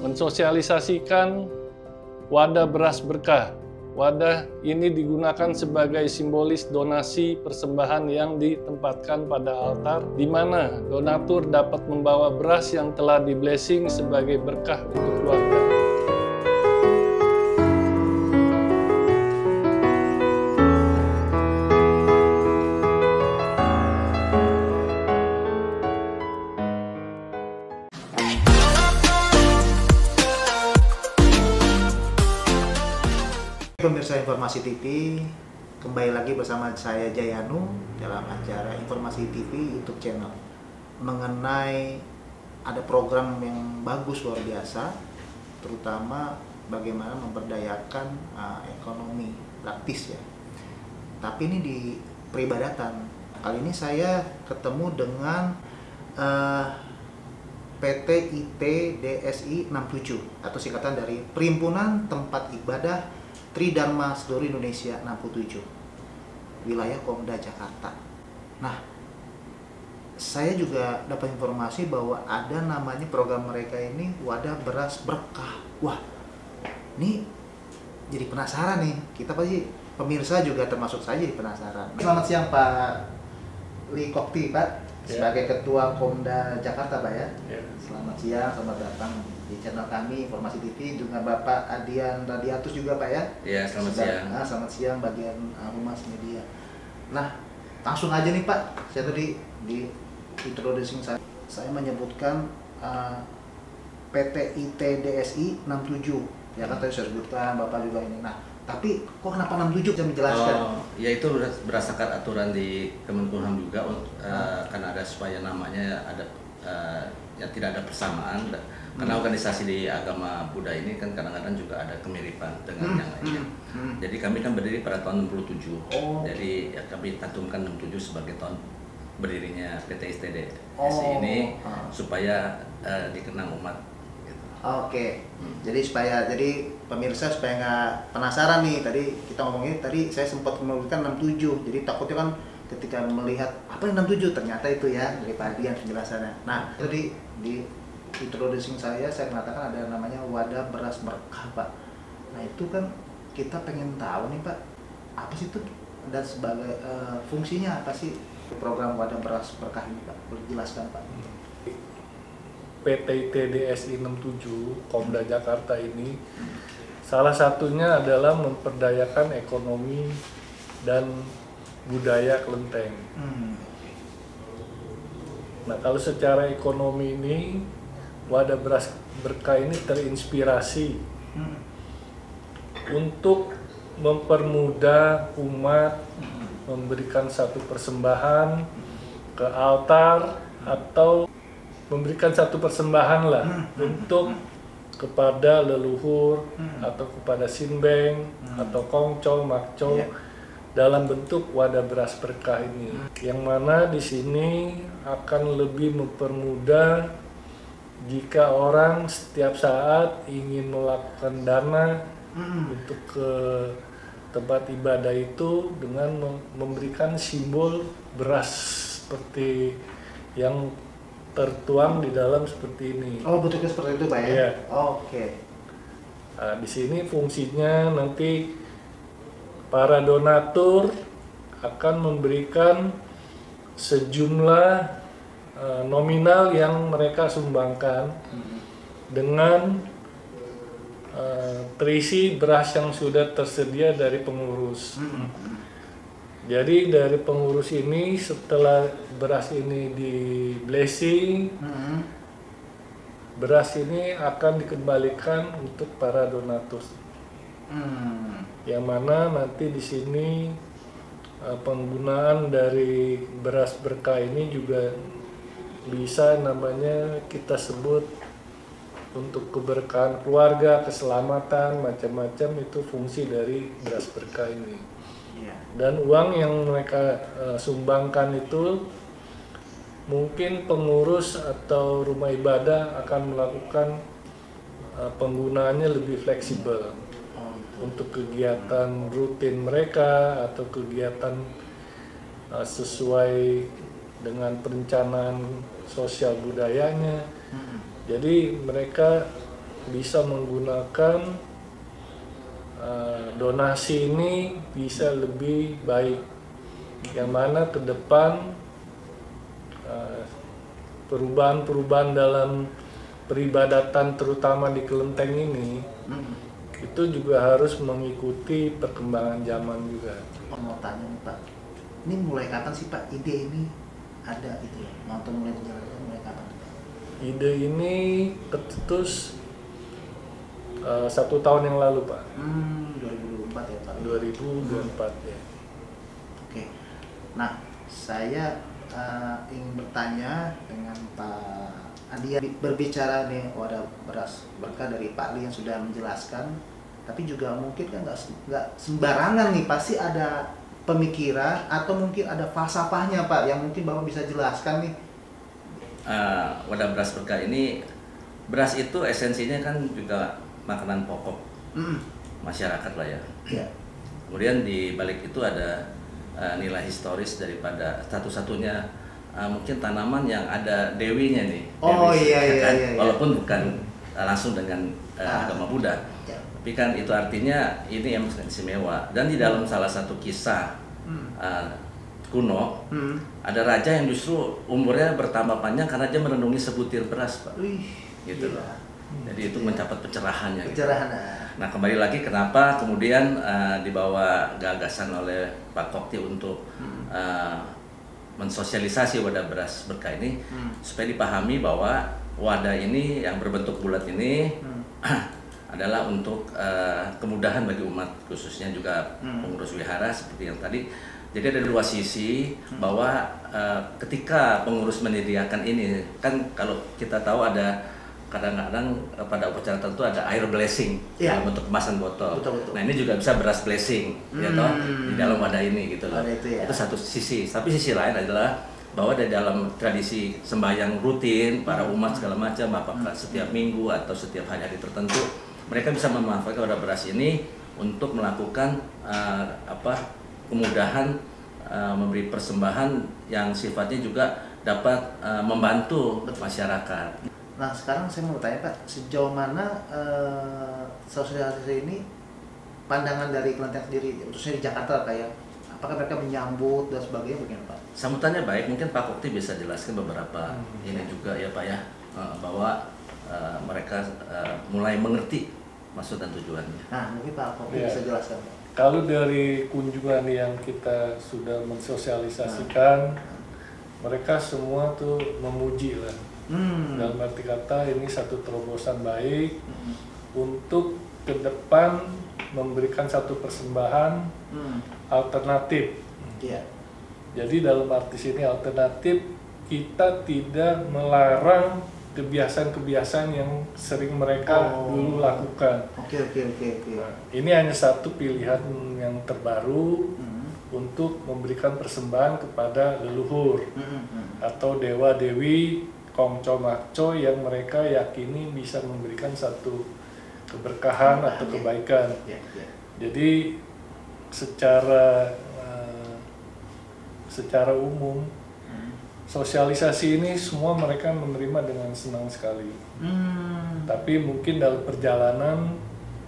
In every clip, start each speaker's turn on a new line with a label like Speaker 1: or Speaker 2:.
Speaker 1: mensosialisasikan wadah beras berkah. Wadah ini digunakan sebagai simbolis donasi persembahan yang ditempatkan pada altar, di mana donatur dapat membawa beras yang telah di-blessing sebagai berkah untuk keluarga.
Speaker 2: Pemirsa Informasi TV, kembali lagi bersama saya Jayanu dalam acara Informasi TV YouTube channel mengenai ada program yang bagus luar biasa, terutama bagaimana memberdayakan ekonomi praktis ya. Tapi ini di peribadatan. Kali ini saya ketemu dengan PT IT DSI 67 atau singkatan dari Perhimpunan Tempat Ibadah Tridharma Seluruh Indonesia 67, wilayah Komda Jakarta. Nah, saya juga dapat informasi bahwa ada namanya program mereka ini Wadah Beras Berkah. Wah, ini jadi penasaran nih. Kita pasti pemirsa juga termasuk saya jadi penasaran. Selamat siang Pak Li Kokti, Pak, sebagai Ketua Komda Jakarta, Pak ya. Selamat siang, selamat datang di channel kami Informasi TV dengan Bapak Adian Radiatus juga Pak ya.
Speaker 3: Iya, selamat siang.
Speaker 2: Selamat siang bagian Humas Media. Nah, langsung aja nih Pak. Saya tadi di introducing saya menyebutkan PT IT DSI 67. Ya kan tadi saya sebutkan Bapak juga ini. Nah, tapi kok kenapa 67 saya menjelaskan?
Speaker 3: Ya itu berdasarkan aturan di Kemenkumham juga karena ada supaya namanya ada ya tidak ada persamaan. Karena organisasi di agama Buddha ini kan kadang-kadang juga ada kemiripan dengan yang lainnya. Jadi kami kan berdiri pada tahun 67. Jadi ya, kami cantumkan 67 sebagai tahun berdirinya PT ITDSI ini supaya dikenang umat. Gitu.
Speaker 2: Oke. Jadi pemirsa supaya nggak penasaran nih, tadi kita ngomongin tadi saya sempat menyebutkan 67. Jadi takutnya kan ketika melihat apa yang 67 ternyata itu ya dari Pak Adian penjelasannya. Nah, tadi di introducing saya mengatakan ada namanya Wadah Beras Berkah, Pak. Nah, itu kan kita pengen tahu nih, Pak, apa sih itu dan sebagai fungsinya apa sih program Wadah Beras Berkah ini, Pak? Boleh jelaskan, Pak?
Speaker 1: PT IT DSI 67 Komda Jakarta ini salah satunya adalah memperdayakan ekonomi dan budaya kelenteng. Nah, kalau secara ekonomi ini Wadah Beras Berkah ini terinspirasi untuk mempermudah umat memberikan satu persembahan ke altar atau memberikan satu persembahan lah untuk kepada leluhur atau kepada sinbeng atau kongco, makco dalam bentuk wadah beras berkah ini, yang mana di sini akan lebih mempermudah jika orang setiap saat ingin melakukan dana untuk ke tempat ibadah itu dengan memberikan simbol beras seperti yang tertuang di dalam seperti ini.
Speaker 2: Oh, bentuknya seperti itu, Pak ya?
Speaker 1: Iya.
Speaker 2: Oke.
Speaker 1: Nah, di sini fungsinya nanti para donatur akan memberikan sejumlah nominal yang mereka sumbangkan dengan terisi beras yang sudah tersedia dari pengurus. Jadi dari pengurus ini setelah beras ini di blessing, beras ini akan dikembalikan untuk para donatur. Yang mana nanti di sini penggunaan dari beras berkah ini juga bisa namanya kita sebut untuk keberkahan keluarga, keselamatan, macam-macam itu fungsi dari beras berkah ini. Dan uang yang mereka sumbangkan itu mungkin pengurus atau rumah ibadah akan melakukan penggunaannya lebih fleksibel untuk kegiatan rutin mereka atau kegiatan sesuai dengan perencanaan sosial budayanya. Jadi mereka bisa menggunakan donasi ini bisa lebih baik, yang mana ke depan perubahan-perubahan dalam peribadatan terutama di kelenteng ini itu juga harus mengikuti perkembangan zaman juga.
Speaker 2: Mau tanya nih Pak, ini mulai kapan sih Pak ide ini ada gitu ya? Mau mulai menjalankan mulai kapan?
Speaker 1: Ide ini tercetus 1 tahun yang lalu Pak.
Speaker 2: 2024 ya Pak?
Speaker 1: 2024 ya.
Speaker 2: Oke, nah saya ingin bertanya dengan Pak Andi, berbicara nih wadah beras berkah dari Pak Li yang sudah menjelaskan, tapi juga mungkin kan nggak sembarangan nih, pasti ada pemikiran atau mungkin ada falsafahnya Pak yang mungkin Bapak bisa jelaskan nih.
Speaker 3: Wadah beras berkah ini, beras itu esensinya kan juga makanan pokok masyarakat lah ya.
Speaker 2: Yeah.
Speaker 3: Kemudian di balik itu ada nilai historis daripada satu-satunya mungkin tanaman yang ada dewinya nih.
Speaker 2: Oh
Speaker 3: Dewi,
Speaker 2: iya,
Speaker 3: kan?
Speaker 2: iya.
Speaker 3: Walaupun bukan langsung dengan agama Buddha, tapi kan itu artinya ini yang sangat istimewa. Dan di dalam salah satu kisah kuno, ada raja yang justru umurnya bertambah panjang karena dia merenungi sebutir beras, Pak. Gitu loh. Jadi itu mencapai pencerahannya.
Speaker 2: Pencerahan.
Speaker 3: Gitu. Nah, kembali lagi kenapa kemudian dibawa gagasan oleh Pak Kokti untuk mensosialisasi wadah beras berkah ini supaya dipahami bahwa wadah ini yang berbentuk bulat ini adalah untuk kemudahan bagi umat, khususnya juga pengurus wihara seperti yang tadi. Jadi ada 2 sisi bahwa ketika pengurus menyediakan ini, kan kalau kita tahu ada kadang-kadang pada upacara tertentu ada air blessing dalam bentuk kemasan botol.
Speaker 2: Betul.
Speaker 3: Nah ini juga bisa beras blessing, ya toh, di dalam wadah ini gitu loh.
Speaker 2: Itu
Speaker 3: satu sisi. Tapi sisi lain adalah bahwa di dalam tradisi sembahyang rutin para umat segala macam, apakah setiap minggu atau setiap hari tertentu, mereka bisa memanfaatkan wadah beras ini untuk melakukan kemudahan memberi persembahan yang sifatnya juga dapat membantu masyarakat.
Speaker 2: Nah sekarang saya mau tanya Pak, sejauh mana sosialisasi ini pandangan dari kelenteng sendiri, khususnya di Jakarta kayak apakah mereka menyambut dan sebagainya, bagaimana Pak?
Speaker 3: Sambutannya baik, mungkin Pak Kokti bisa jelaskan beberapa ini juga ya Pak ya, bahwa mereka mulai mengerti maksud dan tujuannya.
Speaker 2: Nah mungkin Pak Kokti bisa jelaskan Pak.
Speaker 1: Kalau dari kunjungan yang kita sudah mensosialisasikan, mereka semua tuh memuji lah. Dalam arti kata ini satu terobosan baik untuk ke depan memberikan satu persembahan alternatif. Jadi dalam arti sini alternatif, kita tidak melarang kebiasaan-kebiasaan yang sering mereka dulu lakukan.
Speaker 2: Oke.
Speaker 1: Nah, ini hanya satu pilihan yang terbaru untuk memberikan persembahan kepada leluhur atau dewa-dewi Kongco Makco yang mereka yakini bisa memberikan satu keberkahan atau kebaikan. Jadi secara umum sosialisasi ini semua mereka menerima dengan senang sekali. Tapi mungkin dalam perjalanan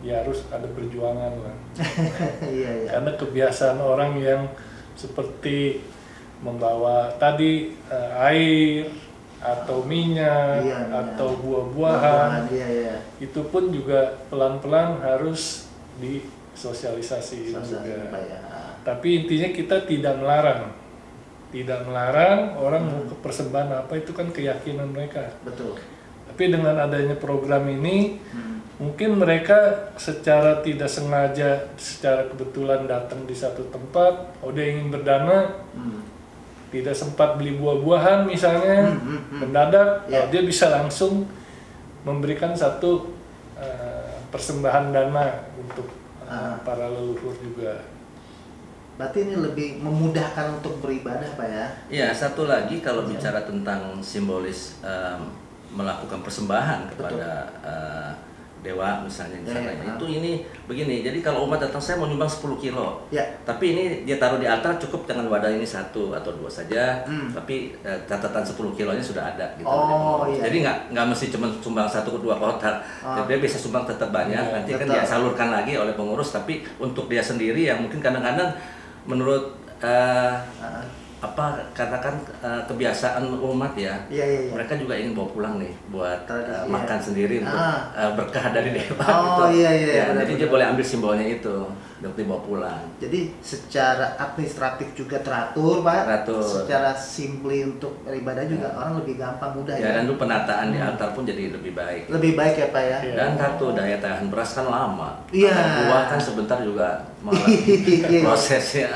Speaker 1: ya harus ada perjuangan lah. Karena kebiasaan orang yang seperti membawa tadi air atau minyak atau buah-buahan, itu pun juga pelan-pelan harus disosialisasi juga. Tapi intinya kita tidak melarang orang mau ke persembahan apa, itu kan keyakinan mereka.
Speaker 2: Betul.
Speaker 1: Tapi dengan adanya program ini, mungkin mereka secara tidak sengaja, secara kebetulan datang di satu tempat, dia ingin berdana, tidak sempat beli buah-buahan misalnya, mendadak, dia bisa langsung memberikan satu persembahan dana untuk para leluhur juga.
Speaker 2: Berarti ini lebih memudahkan untuk beribadah Pak ya?
Speaker 3: Iya, satu lagi kalau bicara tentang simbolis melakukan persembahan kepada dewa misalnya di sana.
Speaker 2: Ya.
Speaker 3: Itu ini begini. Jadi kalau umat datang, saya mau nyumbang 10 kilo.
Speaker 2: Ya.
Speaker 3: Tapi ini dia taruh di altar, cukup dengan wadah ini 1 atau 2 saja. Tapi catatan 10 kilonya sudah ada gitu.
Speaker 2: Iya.
Speaker 3: Jadi nggak mesti cuma sumbang 1 ke 2 kotak. Dia bisa sumbang tetap banyak. Nanti kan dia salurkan lagi oleh pengurus. Tapi untuk dia sendiri yang mungkin kadang-kadang menurut katakan kebiasaan umat ya.
Speaker 2: Iya.
Speaker 3: Mereka juga ingin bawa pulang nih buat makan sendiri untuk berkah dari dewa.
Speaker 2: Iya.
Speaker 3: Jadi dia boleh ambil simbolnya itu untuk dibawa pulang.
Speaker 2: Jadi secara administratif juga teratur, Pak.
Speaker 3: Teratur.
Speaker 2: Secara simply untuk beribadah juga orang lebih gampang, mudah
Speaker 3: Ya, dan itu penataan di altar pun jadi lebih baik.
Speaker 2: Lebih baik ya, Pak ya.
Speaker 3: Dan satu, daya tahan beras kan lama.
Speaker 2: Iya.
Speaker 3: Buah kan sebentar juga malah prosesnya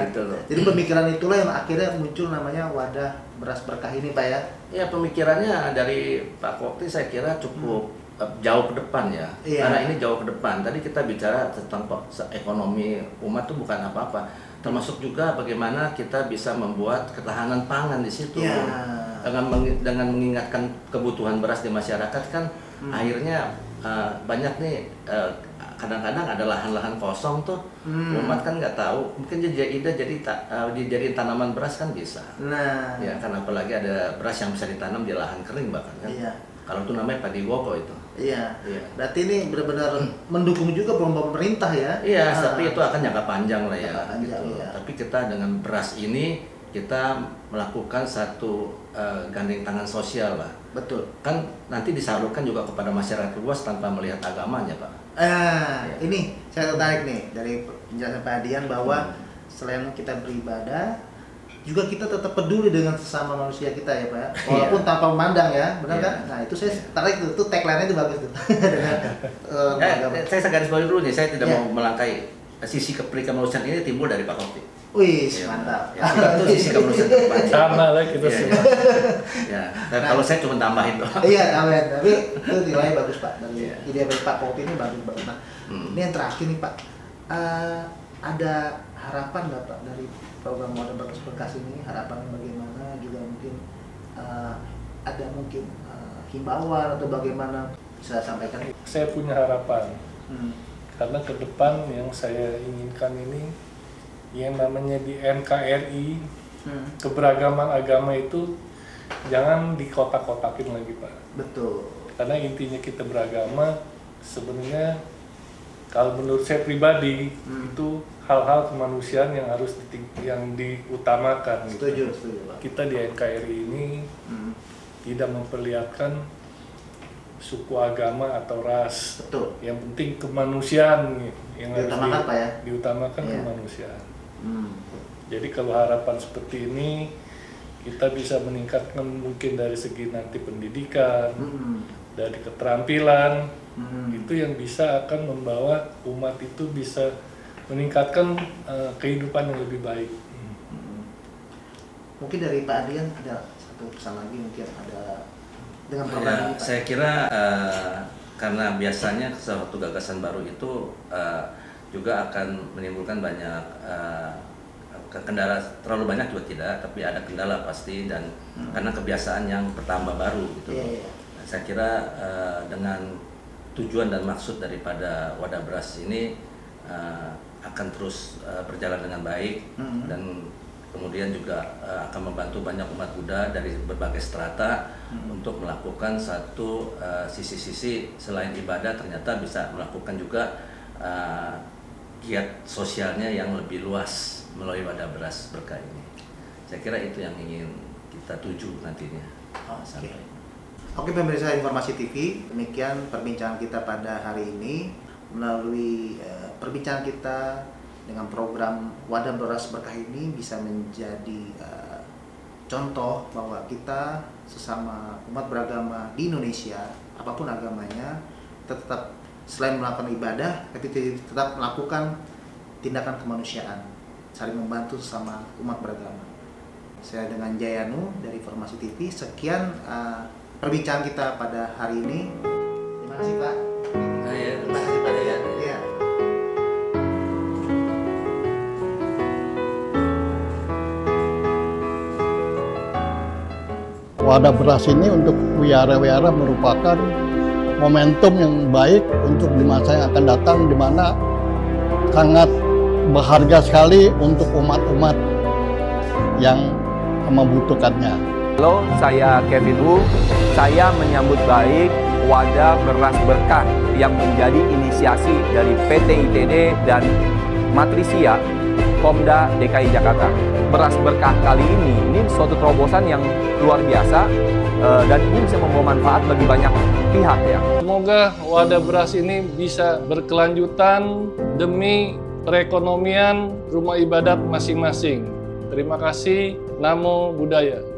Speaker 3: gitu loh.
Speaker 2: Jadi pemikiran itulah yang akhirnya muncul namanya wadah beras berkah ini, Pak ya.
Speaker 3: Ya, pemikirannya dari Pak Kokti saya kira cukup jauh ke depan ya.
Speaker 2: Iya.
Speaker 3: Karena ini jauh ke depan. Tadi kita bicara tentang ekonomi umat itu bukan apa-apa. Termasuk juga bagaimana kita bisa membuat ketahanan pangan di situ.
Speaker 2: Iya.
Speaker 3: Dengan mengingatkan kebutuhan beras di masyarakat kan akhirnya banyak nih kadang-kadang ada lahan-lahan kosong tuh. Umat kan nggak tahu, mungkin dijadiin tanaman beras kan bisa.
Speaker 2: Nah,
Speaker 3: Ya, kan apalagi ada beras yang bisa ditanam di lahan kering bahkan kan.
Speaker 2: iya.
Speaker 3: Kalau itu namanya padi woko itu.
Speaker 2: Iya.
Speaker 3: Iya.
Speaker 2: Berarti ini benar-benar mendukung juga program pemerintah ya.
Speaker 3: Iya, tapi itu akan jangka panjang lah ya.
Speaker 2: Jangka panjang,
Speaker 3: Gitu.
Speaker 2: iya.
Speaker 3: Tapi kita dengan beras ini kita melakukan satu gandeng tangan sosial, Pak.
Speaker 2: Betul.
Speaker 3: Kan nanti disalurkan juga kepada masyarakat luas tanpa melihat agamanya, Pak. Iya.
Speaker 2: Ini saya tertarik nih dari penjelasan Pak Adian bahwa selain kita beribadah, juga kita tetap peduli dengan sesama manusia kita ya, Pak ya. Walaupun tanpa memandang ya, benar
Speaker 3: Iya.
Speaker 2: kan? Nah, itu saya tertarik itu tagline-nya itu bagus tuh. Dengan
Speaker 3: Saya garis bawahi dulu nih, saya tidak
Speaker 2: Iya.
Speaker 3: mau melangkai sisi kemanusiaan ini timbul dari Pak Kokti.
Speaker 2: Wih,
Speaker 3: Ya,
Speaker 2: mantap.
Speaker 3: Ya, itu sisi kemanusiaan depan.
Speaker 1: Sama lah kita
Speaker 3: Iya,
Speaker 1: semua.
Speaker 3: Ya, dan kalau saya cuma tambahin doang.
Speaker 2: Iya, amin. Tapi itu nilainya bagus, Pak. Dari
Speaker 3: Iya.
Speaker 2: ide dari Pak Kopi ini bagus banget. Nah, ini yang terakhir nih, Pak. Ada harapan nggak, Pak, dari program Wadah Berkah ini? Harapannya bagaimana? Juga mungkin ada mungkin himbauan atau bagaimana bisa sampaikan?
Speaker 1: Saya punya harapan.
Speaker 2: Hmm.
Speaker 1: Karena ke depan yang saya inginkan ini yang namanya di NKRI, keberagaman agama itu jangan dikotak-kotakin lagi, Pak.
Speaker 2: Betul.
Speaker 1: Karena intinya kita beragama sebenarnya kalau menurut saya pribadi itu hal-hal kemanusiaan yang harus diutamakan.
Speaker 2: Setuju, Pak.
Speaker 1: Kita di NKRI ini tidak memperlihatkan suku, agama atau ras.
Speaker 2: Betul.
Speaker 1: Yang penting kemanusiaan yang
Speaker 2: Diutamakan, Pak ya?
Speaker 1: diutamakan
Speaker 2: Iya.
Speaker 1: kemanusiaan. Jadi kalau harapan seperti ini kita bisa meningkatkan mungkin dari segi nanti pendidikan, dari keterampilan, itu yang bisa akan membawa umat itu bisa meningkatkan kehidupan yang lebih baik.
Speaker 2: Mungkin dari Pak Adian ada satu pesan lagi, mungkin ada dengan program ini, Pak.
Speaker 3: Saya kira karena biasanya suatu gagasan baru itu juga akan menimbulkan banyak kendala, terlalu banyak juga tidak, tapi ada kendala pasti, dan karena kebiasaan yang bertambah baru gitu.
Speaker 2: Iya.
Speaker 3: Saya kira dengan tujuan dan maksud daripada wadah beras ini akan terus berjalan dengan baik, dan kemudian juga akan membantu banyak umat Buddha dari berbagai strata untuk melakukan satu sisi-sisi selain ibadah, ternyata bisa melakukan juga giat sosialnya yang lebih luas melalui wadah beras berkah ini. Saya kira itu yang ingin kita tuju nantinya.
Speaker 2: Oke, pemirsa Informasi TV, demikian perbincangan kita pada hari ini. Melalui perbincangan kita dengan program Wadah Beras Berkah ini bisa menjadi contoh bahwa kita sesama umat beragama di Indonesia, apapun agamanya, tetap selain melakukan ibadah, tapi tetap melakukan tindakan kemanusiaan, saling membantu sesama umat beragama. Saya dengan Jayanu dari Informasi TV, sekian perbincangan kita pada hari ini. Terima kasih, Pak.
Speaker 3: Terima kasih Pak Daya.
Speaker 2: Iya.
Speaker 4: Wadah beras ini untuk wihara-wihara merupakan momentum yang baik untuk di masa yang akan datang, di mana sangat berharga sekali untuk umat-umat yang membutuhkannya.
Speaker 5: Halo, saya Kevin Wu. Saya menyambut baik wadah beras berkah yang menjadi inisiasi dari PT ITD dan Matrisia Komda DKI Jakarta. Beras berkah kali ini suatu terobosan yang luar biasa dan ini bisa membawa manfaat bagi banyak pihak ya.
Speaker 1: Semoga wadah beras ini bisa berkelanjutan demi perekonomian rumah ibadat masing-masing. Terima kasih. Namo Buddhaya.